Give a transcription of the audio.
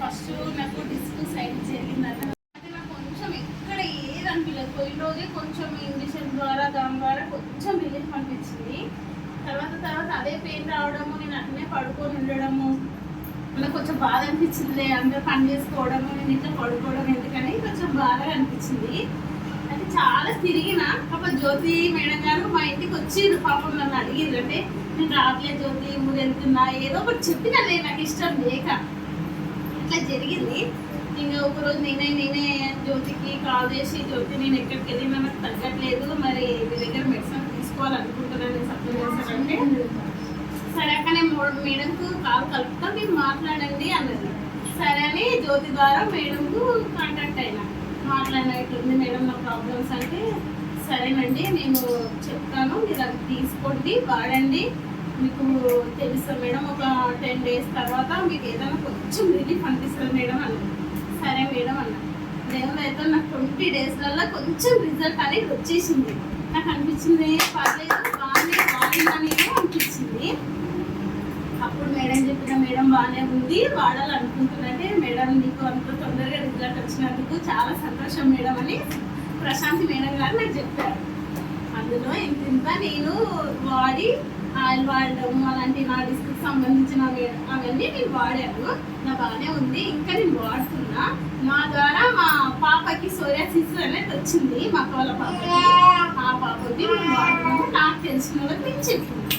First నాకు disc side జరిగిందన్న అంటే నాకు కొంచెం ఎక్కడ ఏది అనిపించలేదు. పోయిన రోజే కొంచెం ఇంజక్షన్ ద్వారా దాని ద్వారా కొంచెం రిలీఫ్ అనిపించింది. తర్వాత అదే పెయిన్ రావడము, నేను అట్లనే పడుకొని ఉండడము, నాకు కొంచెం బాధ అనిపించింది. అందరూ పని చేసుకోవడము, నేను ఇట్లా పడుకోవడం ఎందుకని కొంచెం బాధగా అనిపించింది. అంటే చాలా తిరిగిన పాప జ్యోతి మేడం గారు మా ఇంటికి వచ్చి పాపం నన్ను అడిగిర్రు. అంటే నేను రావట్లేదు జ్యోతి, ఊరు వెళ్తున్నా, ఏదో ఒకటి చెప్పినలే నాకు ఇష్టం లేక ఇట్లా జరిగింది. ఇంకా ఒకరోజు నేనే జ్యోతికి కాల్ చేసి, జ్యోతి నేను ఎక్కడికి వెళ్ళినా నాకు తగ్గట్లేదు, మరి మీ దగ్గర మెడిసిన్ తీసుకోవాలనుకుంటున్నాను, నేను సప్లై చేస్తానంటే సరే అక్క నేను మేడంకు కాల్ కలుపుతా, మీరు మాట్లాడండి అన్నది. సరే అని జ్యోతి ద్వారా మేడంకు కాంటాక్ట్ అయినా, మాట్లాడిన ఇట్లుంది మేడం నా ప్రాబ్లమ్స్ అంటే, సరేనండి నేను చెప్తాను, మీరు అది తీసుకోండి వాడండి, మీకు తెలుస్తుంది మేడం, ఒక 10 days తర్వాత మీకు ఏదైనా కొంచెం రిలీఫ్ అనిపిస్తుంది మేడం అన్నది. సరే మేడం అన్న. దేవుడైతే నాకు 20 daysలలో కొంచెం రిజల్ట్ అనేది వచ్చేసింది. నాకు అనిపించింది పర్లేదు బాగానే వాడిందని అనిపించింది. అప్పుడు మేడం చెప్పిన, మేడం బాగానే ఉంది వాడాలనుకుంటున్నట్టే మేడం, నీకు అంత తొందరగా రిజల్ట్ వచ్చినందుకు చాలా సంతోషం మేడం అని ప్రశాంతి మేడం గారు నాకు చెప్పారు. అందులో ఇంత నేను వాడి ఆయిల్ వాడడం అలాంటి నా డిస్క్కి సంబంధించిన అవన్నీ నేను వాడాను. నా బాగానే ఉంది, ఇంకా నేను వాడుతున్నా. నా ద్వారా మా పాపకి సోరియాసిస్ అనేది వచ్చింది, మా అక్క వాళ్ళ పాపకి. ఆ పాపకి నేను వాడుతున్నాను, నాకు తెలిసిన వాళ్ళకి నేను చెప్తున్నాను.